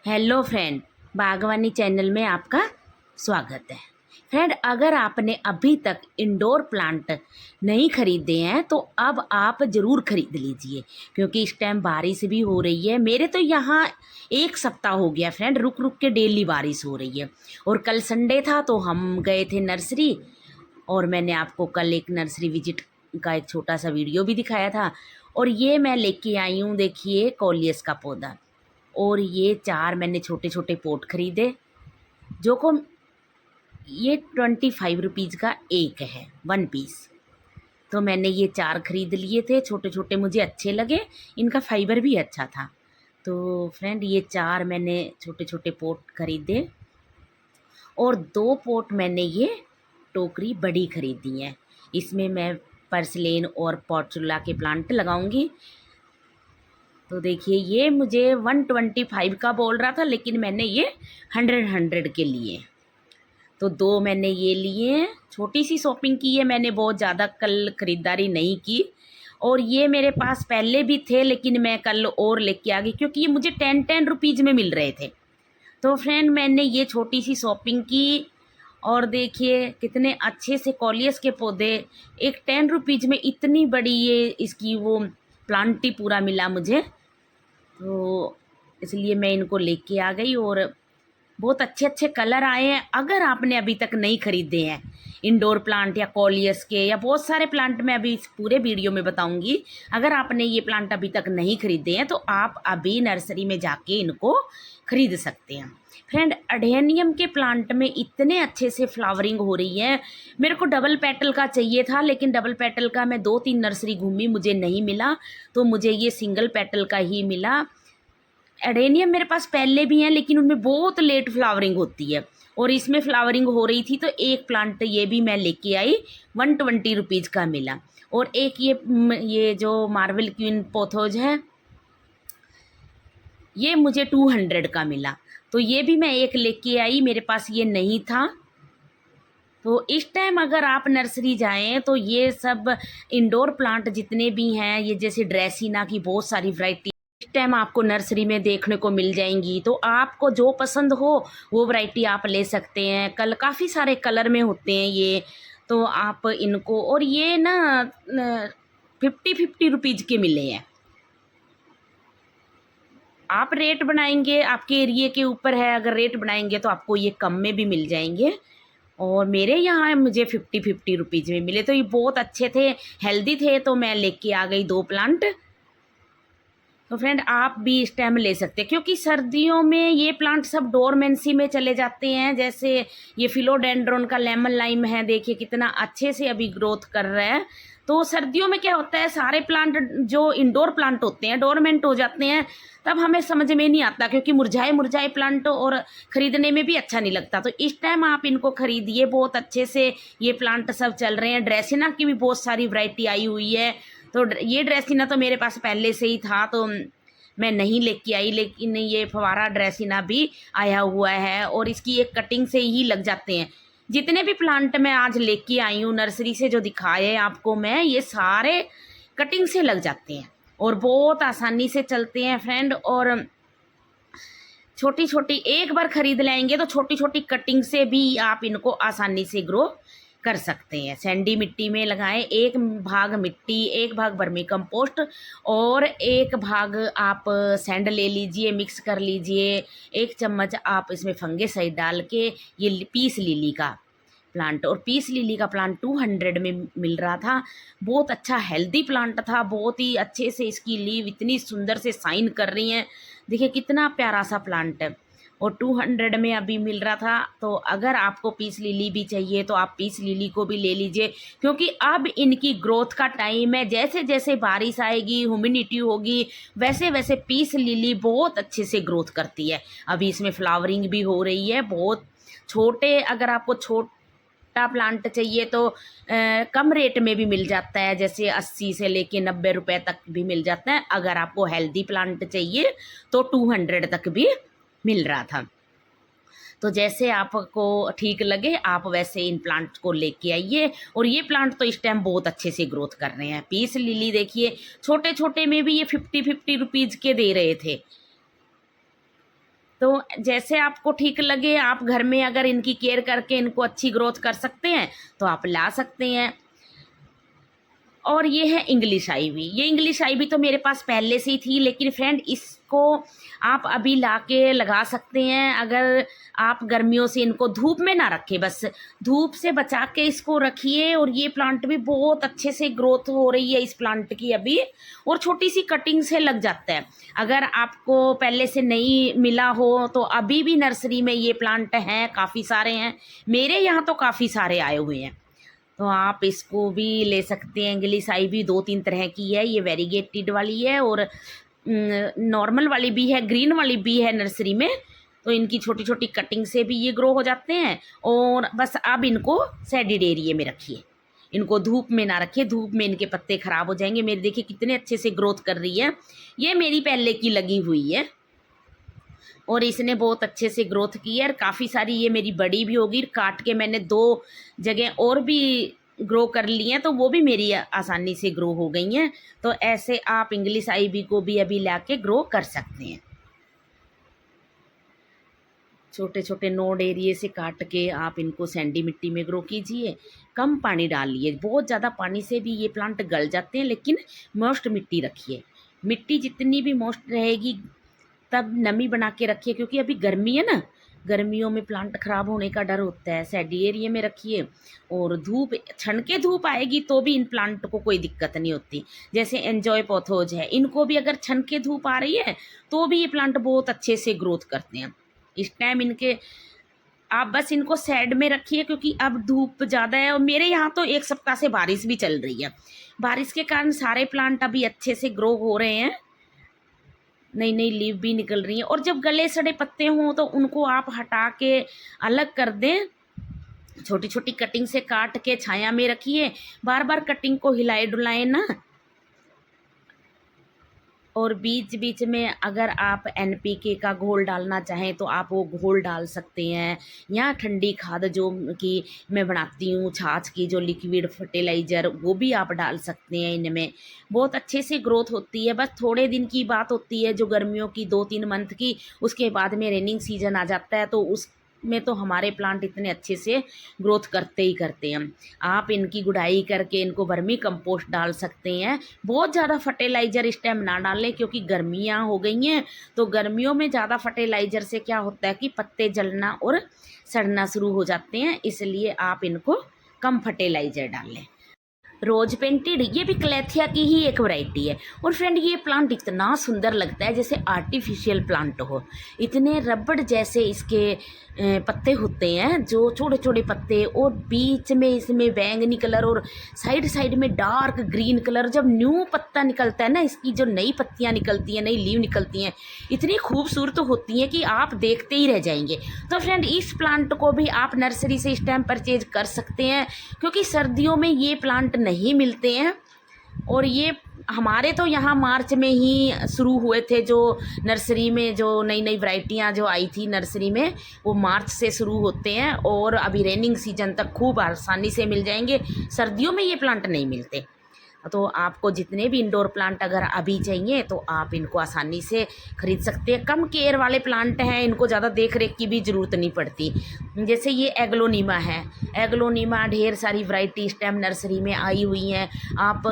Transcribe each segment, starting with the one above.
Hello friend, बागवानी channel में आपका स्वागत है। फ्रेंड, अगर आपने अभी तक इंडोर प्लांट नहीं खरीदे हैं तो अब आप ज़रूर खरीद लीजिए, क्योंकि इस टाइम बारिश भी हो रही है। मेरे तो यहाँ एक सप्ताह हो गया फ्रेंड, रुक रुक के डेली बारिश हो रही है। और कल संडे था तो हम गए थे नर्सरी, और मैंने आपको कल एक नर्सरी विजिट का एक छोटा सा वीडियो भी दिखाया था। और ये मैं लेके आई हूँ, देखिए, कॉलियस का पौधा। और ये 4 मैंने छोटे छोटे पॉट खरीदे, जो को ये 25 रुपीज़ का एक है, 1 पीस। तो मैंने ये 4 खरीद लिए थे, छोटे छोटे मुझे अच्छे लगे, इनका फाइबर भी अच्छा था। तो फ्रेंड, ये 4 मैंने छोटे छोटे पॉट खरीदे, और 2 पॉट मैंने ये टोकरी बड़ी खरीदी है। इसमें मैं पर्सलेन और पॉर्चुला के प्लांट लगाऊंगी। तो देखिए, ये मुझे 125 का बोल रहा था, लेकिन मैंने ये 100 के लिए। तो 2 मैंने ये लिए हैं। छोटी सी शॉपिंग की है मैंने, बहुत ज़्यादा कल ख़रीदारी नहीं की। और ये मेरे पास पहले भी थे, लेकिन मैं कल और लेके आ गई, क्योंकि ये मुझे 10 रुपीज़ में मिल रहे थे। तो फ्रेंड, मैंने ये छोटी सी शॉपिंग की। और देखिए कितने अच्छे से कॉलियस के पौधे, एक 10 रुपीज़ में इतनी बड़ी ये इसकी वो प्लांट ही पूरा मिला मुझे। तो इसलिए मैं इनको लेके आ गई, और बहुत अच्छे अच्छे कलर आए हैं। अगर आपने अभी तक नहीं खरीदे हैं इंडोर प्लांट या कॉलियस के या बहुत सारे प्लांट, मैं अभी इस पूरे वीडियो में बताऊंगी। अगर आपने ये प्लांट अभी तक नहीं खरीदे हैं तो आप अभी नर्सरी में जाके इनको खरीद सकते हैं। फ्रेंड, अडेनियम के प्लांट में इतने अच्छे से फ्लावरिंग हो रही है। मेरे को डबल पेटल का चाहिए था, लेकिन डबल पेटल का मैं 2-3 नर्सरी घूमी, मुझे नहीं मिला। तो मुझे ये सिंगल पेटल का ही मिला। एडेनियम मेरे पास पहले भी हैं, लेकिन उनमें बहुत लेट फ्लावरिंग होती है, और इसमें फ्लावरिंग हो रही थी। तो एक प्लांट ये भी मैं लेके आई, 120 रुपीज़ का मिला। और एक ये जो मार्वल क्वीन पोथोज है, ये मुझे 200 का मिला। तो ये भी मैं एक लेके आई, मेरे पास ये नहीं था। तो इस टाइम अगर आप नर्सरी जाएं तो ये सब इंडोर प्लांट जितने भी हैं, ये जैसे ड्रेसिना की बहुत सारी वैरायटी इस टाइम आपको नर्सरी में देखने को मिल जाएंगी। तो आपको जो पसंद हो वो वैरायटी आप ले सकते हैं। कल काफ़ी सारे कलर में होते हैं ये, तो आप इनको, और ये ना 50-50 रुपीज़ के मिले हैं। आप रेट बनाएंगे, आपके एरिए के ऊपर है, अगर रेट बनाएंगे तो आपको ये कम में भी मिल जाएंगे। और मेरे यहाँ मुझे 50-50 रुपीज़ में मिले, तो ये बहुत अच्छे थे, हेल्दी थे। तो मैं लेके आ गई 2 प्लांट। तो फ्रेंड, आप भी इस टाइम ले सकते हैं, क्योंकि सर्दियों में ये प्लांट सब डोरमेंसी में चले जाते हैं। जैसे ये फिलोडेंड्रोन का लेमन लाइम है, देखिए कितना अच्छे से अभी ग्रोथ कर रहा है। तो सर्दियों में क्या होता है, सारे प्लांट जो इंडोर प्लांट होते हैं डोरमेंट हो जाते हैं। तब हमें समझ में नहीं आता, क्योंकि मुरझाए मुरझाए प्लांट और ख़रीदने में भी अच्छा नहीं लगता। तो इस टाइम आप इनको खरीदिए, बहुत अच्छे से ये प्लांट सब चल रहे हैं। ड्रेसिना की भी बहुत सारी वैरायटी आई हुई है। तो ये ड्रेसिना तो मेरे पास पहले से ही था, तो मैं नहीं लेके आई, लेकिन ये फवारा ड्रेसिना भी आया हुआ है, और इसकी एक कटिंग से ही लग जाते हैं। जितने भी प्लांट मैं आज लेके आई हूँ नर्सरी से, जो दिखाए आपको मैं, ये सारे कटिंग से लग जाते हैं और बहुत आसानी से चलते हैं फ्रेंड। और छोटी छोटी एक बार खरीद लेंगे तो छोटी छोटी कटिंग से भी आप इनको आसानी से ग्रो कर सकते हैं। सैंडी मिट्टी में लगाएं, 1 भाग मिट्टी, 1 भाग वर्मी कंपोस्ट, और 1 भाग आप सैंड ले लीजिए, मिक्स कर लीजिए। 1 चम्मच आप इसमें फंगिसाइड डाल के, ये पीस लिली का प्लांट, और पीस लिली का प्लांट 200 में मिल रहा था। बहुत अच्छा हेल्दी प्लांट था, बहुत ही अच्छे से इसकी लीव इतनी सुंदर से शाइन कर रही हैं। देखिए कितना प्यारा सा प्लांट है, और 200 में अभी मिल रहा था। तो अगर आपको पीस लिली भी चाहिए तो आप पीस लिली को भी ले लीजिए, क्योंकि अब इनकी ग्रोथ का टाइम है। जैसे जैसे बारिश आएगी, ह्यूमिडिटी होगी, वैसे वैसे पीस लिली बहुत अच्छे से ग्रोथ करती है। अभी इसमें फ्लावरिंग भी हो रही है। बहुत छोटे, अगर आपको छोटा प्लांट चाहिए तो कम रेट में भी मिल जाता है, जैसे 80 से लेके 90 रुपए तक भी मिल जाता है। अगर आपको हेल्दी प्लांट चाहिए तो 200 तक भी मिल रहा था। तो जैसे आपको ठीक लगे आप वैसे इन प्लांट को लेके आइए। और ये प्लांट तो इस टाइम बहुत अच्छे से ग्रोथ कर रहे हैं। पीस लिली देखिए, छोटे छोटे में भी ये 50-50 रुपीज़ के दे रहे थे। तो जैसे आपको ठीक लगे, आप घर में अगर इनकी केयर करके इनको अच्छी ग्रोथ कर सकते हैं तो आप ला सकते हैं। और ये है इंग्लिश आईवी। ये इंग्लिश आईवी तो मेरे पास पहले से ही थी, लेकिन फ्रेंड इसको आप अभी ला के लगा सकते हैं अगर आप गर्मियों से इनको धूप में ना रखें, बस धूप से बचा के इसको रखिए। और ये प्लांट भी बहुत अच्छे से ग्रोथ हो रही है इस प्लांट की अभी, और छोटी सी कटिंग से लग जाता है। अगर आपको पहले से नहीं मिला हो तो अभी भी नर्सरी में ये प्लांट हैं, काफ़ी सारे हैं, मेरे यहाँ तो काफ़ी सारे आए हुए हैं, तो आप इसको भी ले सकते हैं। इंग्लिश आईवी 2-3 तरह की है, ये वेरीगेटेड वाली है और नॉर्मल वाली भी है, ग्रीन वाली भी है नर्सरी में। तो इनकी छोटी छोटी कटिंग से भी ये ग्रो हो जाते हैं। और बस अब इनको शेडेड एरिया में रखिए, इनको धूप में ना रखिए, धूप में इनके पत्ते ख़राब हो जाएंगे। मेरे देखिए कितने अच्छे से ग्रोथ कर रही है, ये मेरी पहले की लगी हुई है और इसने बहुत अच्छे से ग्रोथ की है। और काफ़ी सारी ये मेरी बड़ी भी होगी, काट के मैंने 2 जगह और भी ग्रो कर ली हैं, तो वो भी मेरी आसानी से ग्रो हो गई हैं। तो ऐसे आप इंग्लिश आईवी को भी अभी ला के ग्रो कर सकते हैं। छोटे छोटे नोड एरिए से काट के आप इनको सैंडी मिट्टी में ग्रो कीजिए, कम पानी डालिए। बहुत ज़्यादा पानी से भी ये प्लांट गल जाते हैं, लेकिन मॉइस्ट मिट्टी रखिए। मिट्टी जितनी भी मॉइस्ट रहेगी तब नमी बना के रखिए, क्योंकि अभी गर्मी है ना, गर्मियों में प्लांट ख़राब होने का डर होता है। शेडी एरिया में रखिए और धूप छन के धूप आएगी तो भी इन प्लांट को कोई दिक्कत नहीं होती। जैसे एंजॉय पोथोज है, इनको भी अगर छन के धूप आ रही है तो भी ये प्लांट बहुत अच्छे से ग्रोथ करते हैं। इस टाइम इनके आप बस इनको साइड में रखिए, क्योंकि अब धूप ज़्यादा है। और मेरे यहाँ तो 1 सप्ताह से बारिश भी चल रही है, बारिश के कारण सारे प्लांट अभी अच्छे से ग्रो हो रहे हैं, नई नई लीव भी निकल रही हैं। और जब गले सड़े पत्ते हों तो उनको आप हटा के अलग कर दें, छोटी छोटी कटिंग से काट के छाया में रखिए, बार बार कटिंग को हिलाए डुलाएं ना। और बीच बीच में अगर आप NPK का घोल डालना चाहें तो आप वो घोल डाल सकते हैं, या ठंडी खाद जो कि मैं बनाती हूँ छाछ की, जो लिक्विड फर्टिलाइज़र, वो भी आप डाल सकते हैं। इनमें बहुत अच्छे से ग्रोथ होती है। बस थोड़े दिन की बात होती है जो गर्मियों की 2-3 मंथ की, उसके बाद में रेनिंग सीजन आ जाता है, तो उस में तो हमारे प्लांट इतने अच्छे से ग्रोथ करते ही करते हैं। आप इनकी गुड़ाई करके इनको वर्मी कंपोस्ट डाल सकते हैं। बहुत ज़्यादा फर्टिलाइज़र इस टाइम ना डालें, क्योंकि गर्मियाँ हो गई हैं, तो गर्मियों में ज़्यादा फर्टिलाइज़र से क्या होता है कि पत्ते जलना और सड़ना शुरू हो जाते हैं, इसलिए आप इनको कम फर्टिलाइज़र डालें। रोज पेंटेड, ये भी क्लेथिया की ही एक वैरायटी है। और फ्रेंड ये प्लांट इतना सुंदर लगता है जैसे आर्टिफिशियल प्लांट हो, इतने रबड़ जैसे इसके पत्ते होते हैं, जो छोटे छोटे पत्ते, और बीच में इसमें बैंगनी कलर और साइड साइड में डार्क ग्रीन कलर। जब न्यू पत्ता निकलता है ना, इसकी जो नई पत्तियां निकलती हैं, नई लीव निकलती हैं, इतनी खूबसूरत होती हैं कि आप देखते ही रह जाएंगे। तो फ्रेंड इस प्लांट को भी आप नर्सरी से इस टाइम परचेज कर सकते हैं, क्योंकि सर्दियों में ये प्लांट नहीं मिलते हैं। और ये हमारे तो यहाँ मार्च में ही शुरू हुए थे, जो नर्सरी में जो नई नई वैरायटियाँ जो आई थी नर्सरी में, वो मार्च से शुरू होते हैं और अभी रेनिंग सीजन तक खूब आसानी से मिल जाएंगे। सर्दियों में ये प्लांट नहीं मिलते। तो आपको जितने भी इंडोर प्लांट अगर अभी चाहिए तो आप इनको आसानी से ख़रीद सकते हैं। कम केयर वाले प्लांट हैं, इनको ज़्यादा देख रेख की भी ज़रूरत नहीं पड़ती। जैसे ये एग्लोनीमा है, एग्लोनीमा ढेर सारी वैरायटी इस टाइम नर्सरी में आई हुई हैं। आप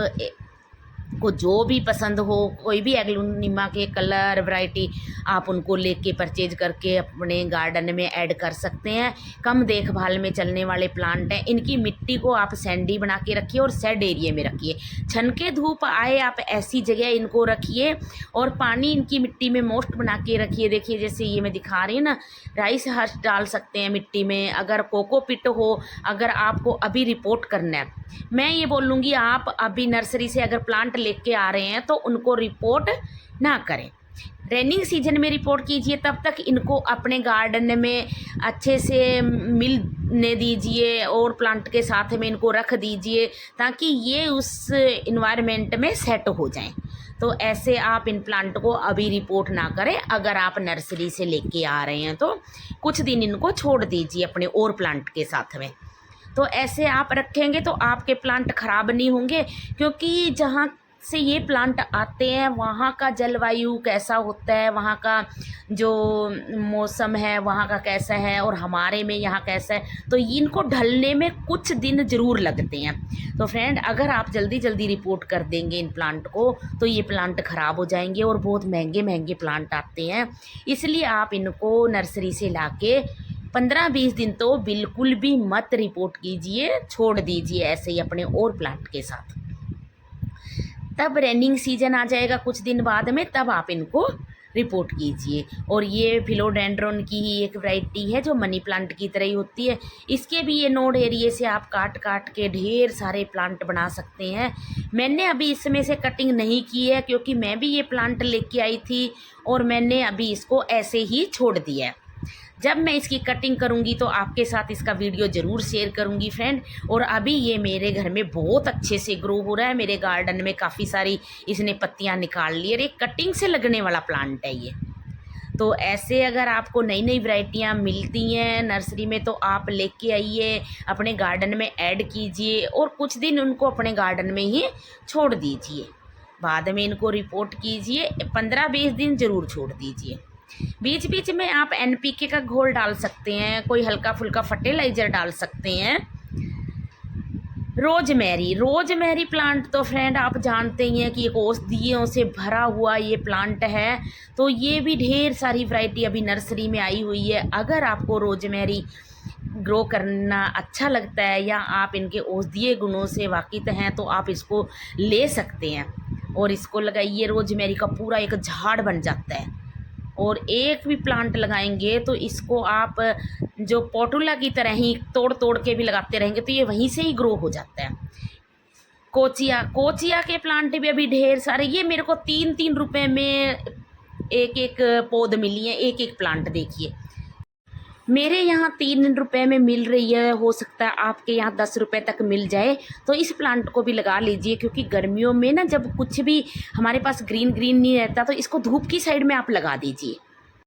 को जो भी पसंद हो, कोई भी एग्लोनीमा के कलर वैरायटी, आप उनको लेके परचेज करके अपने गार्डन में ऐड कर सकते हैं। कम देखभाल में चलने वाले प्लांट हैं। इनकी मिट्टी को आप सैंडी बना के रखिए और शेड एरिया में रखिए, छन के धूप आए आप ऐसी जगह इनको रखिए, और पानी इनकी मिट्टी में मोस्ट बना के रखिए। देखिए जैसे ये मैं दिखा रही हूँ ना, राइस हर्ष डाल सकते हैं मिट्टी में। अगर कोकोपीट हो, अगर आपको अभी रिपोर्ट करना है, मैं ये बोलूँगी आप अभी नर्सरी से अगर प्लांट लेके आ रहे हैं तो उनको रिपोर्ट ना करें, रेनिंग सीजन में रिपोर्ट कीजिए। तब तक इनको अपने गार्डन में अच्छे से मिलने दीजिए और प्लांट के साथ में इनको रख दीजिए, ताकि ये उस इन्वायरमेंट में सेट हो जाएं। तो ऐसे आप इन प्लांट को अभी रिपोर्ट ना करें। अगर आप नर्सरी से लेके आ रहे हैं तो कुछ दिन इनको छोड़ दीजिए अपने और प्लांट के साथ में। तो ऐसे आप रखेंगे तो आपके प्लांट ख़राब नहीं होंगे, क्योंकि जहाँ से ये प्लांट आते हैं वहाँ का जलवायु कैसा होता है, वहाँ का जो मौसम है वहाँ का कैसा है और हमारे में यहाँ कैसा है, तो इनको ढलने में कुछ दिन ज़रूर लगते हैं। तो फ्रेंड, अगर आप जल्दी जल्दी रिपोर्ट कर देंगे इन प्लांट को तो ये प्लांट ख़राब हो जाएंगे और बहुत महंगे महंगे प्लांट आते हैं। इसलिए आप इनको नर्सरी से लाके 15-20 दिन तो बिल्कुल भी मत रिपोर्ट कीजिए, छोड़ दीजिए ऐसे ही अपने और प्लांट के साथ। तब रेनिंग सीजन आ जाएगा कुछ दिन बाद में, तब आप इनको रिपोर्ट कीजिए। और ये फिलोडेंड्रॉन की ही एक वैरायटी है जो मनी प्लांट की तरह ही होती है। इसके भी ये नोड एरिए से आप काट काट के ढेर सारे प्लांट बना सकते हैं। मैंने अभी इसमें से कटिंग नहीं की है क्योंकि मैं भी ये प्लांट लेके आई थी और मैंने अभी इसको ऐसे ही छोड़ दिया है। जब मैं इसकी कटिंग करूंगी तो आपके साथ इसका वीडियो ज़रूर शेयर करूंगी फ्रेंड। और अभी ये मेरे घर में बहुत अच्छे से ग्रो हो रहा है, मेरे गार्डन में काफ़ी सारी इसने पत्तियां निकाल ली और ये कटिंग से लगने वाला प्लांट है ये। तो ऐसे अगर आपको नई नई वैरायटियाँ मिलती हैं नर्सरी में तो आप लेके आइए, अपने गार्डन में ऐड कीजिए और कुछ दिन उनको अपने गार्डन में ही छोड़ दीजिए। बाद में इनको रिपोर्ट कीजिए, 15-20 दिन ज़रूर छोड़ दीजिए। बीच बीच में आप NPK का घोल डाल सकते हैं, कोई हल्का फुल्का फर्टिलाइज़र डाल सकते हैं। रोजमेरी प्लांट तो फ्रेंड आप जानते ही हैं कि एक औषधियों से भरा हुआ ये प्लांट है। तो ये भी ढेर सारी वैरायटी अभी नर्सरी में आई हुई है। अगर आपको रोजमेरी ग्रो करना अच्छा लगता है या आप इनके औषधीय गुणों से वाकिफ़ हैं तो आप इसको ले सकते हैं और इसको लगाइए। रोजमेरी का पूरा एक झाड़ बन जाता है और एक भी प्लांट लगाएंगे तो इसको आप जो पोटुला की तरह ही तोड़ तोड़ के भी लगाते रहेंगे तो ये वहीं से ही ग्रो हो जाता है। कोचिया के प्लांट भी अभी ढेर सारे, ये मेरे को 3-3 रुपए में एक पौध मिली है, एक प्लांट देखिए। मेरे यहाँ 3 रुपए में मिल रही है, हो सकता है आपके यहाँ 10 रुपए तक मिल जाए। तो इस प्लांट को भी लगा लीजिए क्योंकि गर्मियों में ना जब कुछ भी हमारे पास ग्रीन नहीं रहता तो इसको धूप की साइड में आप लगा दीजिए।